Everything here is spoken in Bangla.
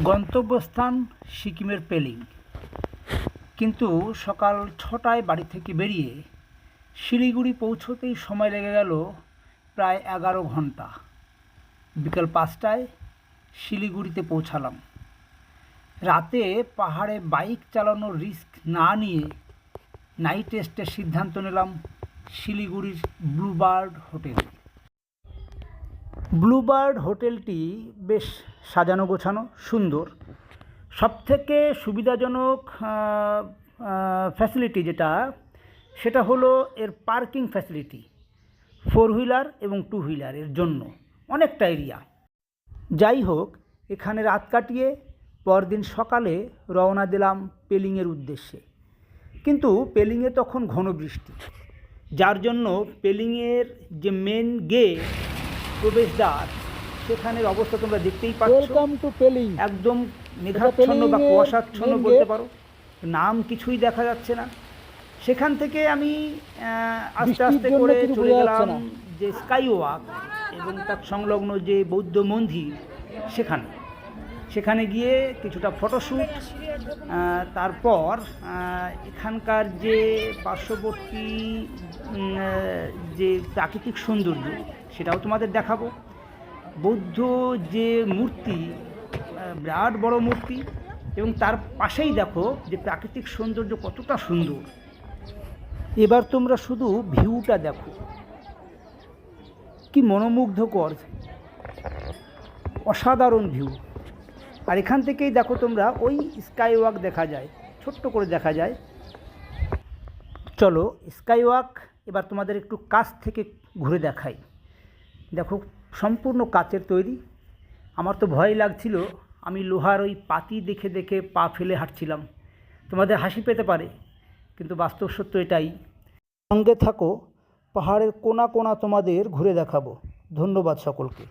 গন্তব্যস্থান সিকিমের পেলিং, কিন্তু সকাল ৬টায় বাড়ি থেকে বেরিয়ে শিলিগুড়ি পৌঁছতেই সময় লেগে গেল প্রায় ১১ ঘন্টা। বিকেল ৫টায় শিলিগুড়িতে পৌঁছালাম। রাতে পাহাড়ে বাইক চালানোর রিস্ক না নিয়ে নাইট রেস্টের সিদ্ধান্ত নিলাম শিলিগুড়ির ব্লুবার্ড হোটেলে। ব্লুবার্ড হোটেলটি বেশ সাজানো গোছানো, সুন্দর। সবথেকে সুবিধাজনক ফ্যাসিলিটি সেটা হলো এর পার্কিং ফ্যাসিলিটি। 4 হুইলার এবং 2 হুইলারের জন্য অনেকটা এরিয়া। যাই হোক, এখানে রাত কাটিয়ে পরদিন সকালে রওনা দিলাম পেলিংয়ের উদ্দেশ্যে। কিন্তু পেলিংয়ে তখন ঘন বৃষ্টি, যার জন্য পেলিংয়ের যে মেন গেট, প্রবেশদ্বার, সেখানের অবস্থা তোমরা দেখতেই পাচ্ছ। Welcome to Pelling. একদম মেঘাচ্ছন্ন বা কুয়াশাচ্ছন্ন বলতে পারো, নাম কিছুই দেখা যাচ্ছে না। সেখান থেকে আমি আস্তে আস্তে করে চলে গেলাম যে স্কাই ওয়াক এবং তার সংলগ্ন যে বৌদ্ধ মন্দির, সেখানে গিয়ে কিছুটা ফটোশ্যুট। তারপর এখানকার যে পার্শ্ববর্তী যে প্রাকৃতিক সৌন্দর্য, সেটাও তোমাদের দেখাবো। বৌদ্ধ যে মূর্তি, বিরাট বড় মূর্তি, এবং তার পাশেই দেখো যে প্রাকৃতিক সৌন্দর্য কতটা সুন্দর। এবার তোমরা শুধু ভিউটা দেখো, কি মনোমুগ্ধকর, অসাধারণ ভিউ। আর এখান থেকেই দেখো তোমরা ওই স্কাই ওয়াক দেখা যায়, ছোট্ট করে দেখা যায়। চলো স্কাই ওয়াক এবার তোমাদের একটু কাছ থেকে ঘুরে দেখাই। দেখো, সম্পূর্ণ কাচের তৈরি। আমার তো ভয় লাগছিল, আমি লোহার ওই পাতি দেখে দেখে পা ফেলে হাঁটছিলাম। তোমাদের হাসি পেতে পারে, কিন্তু বাস্তব সত্য এটাই। সঙ্গে থাকো, পাহাড়ের কোণা কোণা তোমাদের ঘুরে দেখাবো। ধন্যবাদ সকলকে।